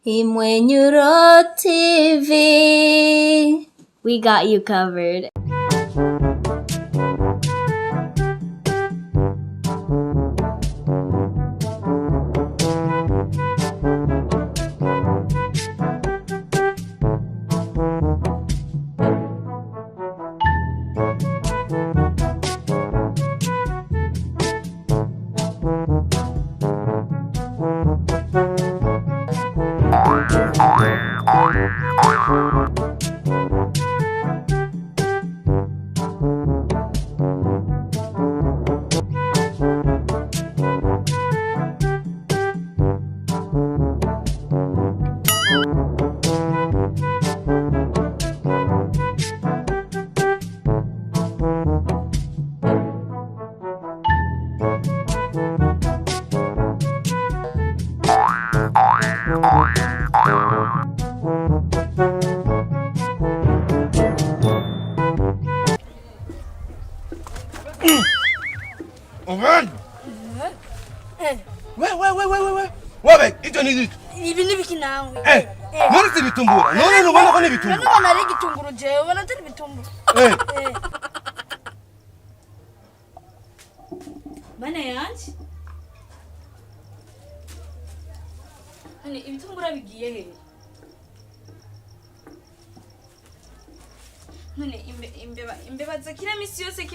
Imwenyuro TV. We got you covered. Wabe, ito ni vitu. Ibi ni biki nawe. None si bitumbura. None ubona ko ni bitumbura. None ubona ari gitunguru jewe, ubona atari bitumbura. Bana yanje? Hani ibitumbura bigiye he? None imbeba zakira misi yose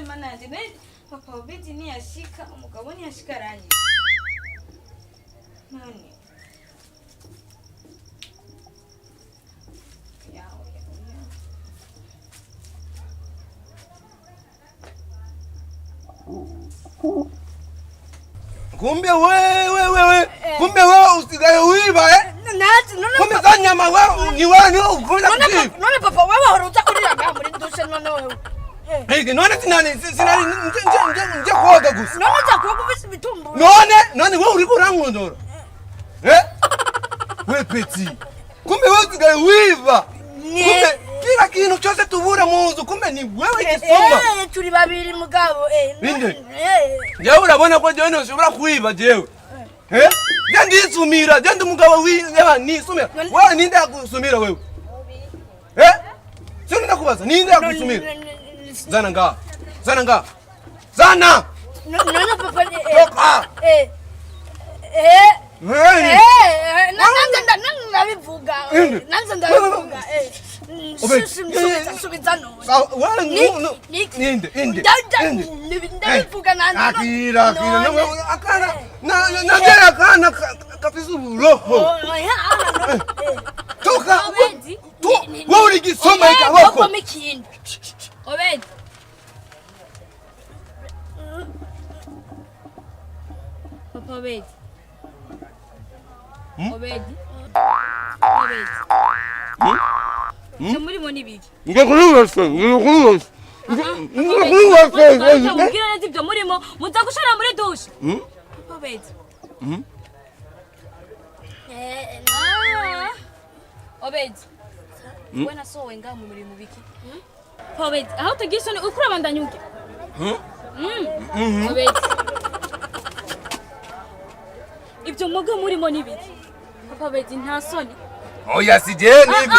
mana yanje. Papa Obedi ni yashika, umugabo ni yashika rangi. None. Kumbe wewe. Kumbe wewe usigaye uiba None kumbe za nyama wewe ni wewe ukula kitu. None papa wewe haruta kurira muri dushe none wewe. None sinani nje kuoga gusa. None zakuoga bisi bitumbura. None wewe uri kurangondora. We peti. Kumbe wewe usigaye uiba. Kumbe kila kintu cyose tubura muzu kumbe ni wewe igisoma. Turi babiri mugabo Jewe urabona ko jewe ntushobora kuiba jewe. Ndisumira, ndi umugabo wiwe nisumira. Wewe ninde yakusumira wewe? Sio ndakubaza, ninde yakusumira? Zana nga. Zana! None papa Toka! Nabivuga. Subiza no. Ninde. Ndabivuga nani. Akira. Akana kafisa uroho. Toka! Wewe uri gisoma ikaboko. Obedi. Papa Obedi. Muri moni biki. Ngekuruwase. Mugira nati byo murimo muza gushara muri dushe. Papa Obedi. Obedi. Wena so wenga mu muri mubiki. Papa Obedi, aho tugisone ukura bandanyuke. Obedi. Ibyo mugo murimo nibiki. Papa Obedi nta soni. Oya sijeni hivi.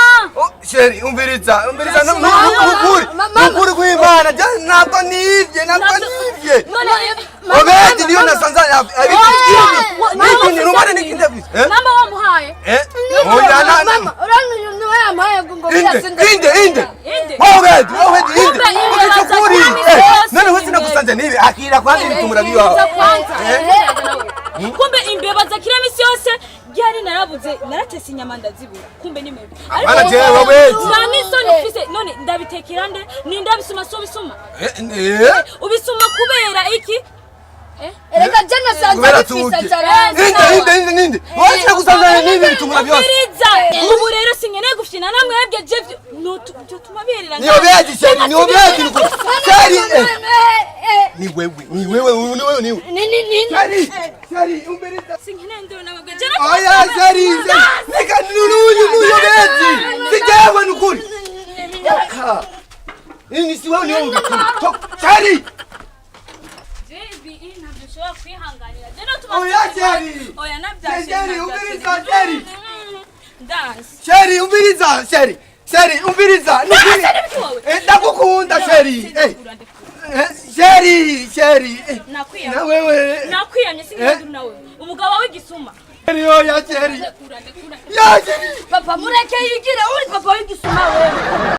Sheri umviriza nukuri kuimana nako nivye Obedi ndiyo nasanza niko nirumane nikindevi mama wamuhaye oya Mama uranyunywe amaye ngo byasinda inde Obedi ukichukuri nani wewe sinakusanza nibi akira kwanza ibitumura biwa kumbe imbeba zakira misi yose byari narabuze naratese inyama ndazibura kumbe ni mebe bana jewe Obedi nani soni ufise none ndabitekera nde nindabisuma so bisuma ubisuma kubera iki Erega jana sanza bifisa cyane. Ninde. Wacha kusanza nini bitumura byose. Ubu rero sinkeneye gufina namwebwe je byo tumaberera. Ni Obedi Sheri, ni Obedi nuko. Sheri. Ni wewe. Sheri, umberiza. Sinkeneye ndo namwebwe. Oya Sheri. Nika nunu Obedi. Sijawe nukuri. Ini si wewe ni wewe. Sheri. Kwihangana. Oya Sheri. Oya nabya. Sheri, ubiriza Sheri. ndansi. Sheri umviriza, Sheri umviriza. Ndakukunda Sheri. Sheri. Na wewe. Nakwiyamye singenduru nawe. Umugabo w'igisuma. Sheri oya Sheri. Ya Sheri. Papa mureke yigira uri papa w'igisuma wewe.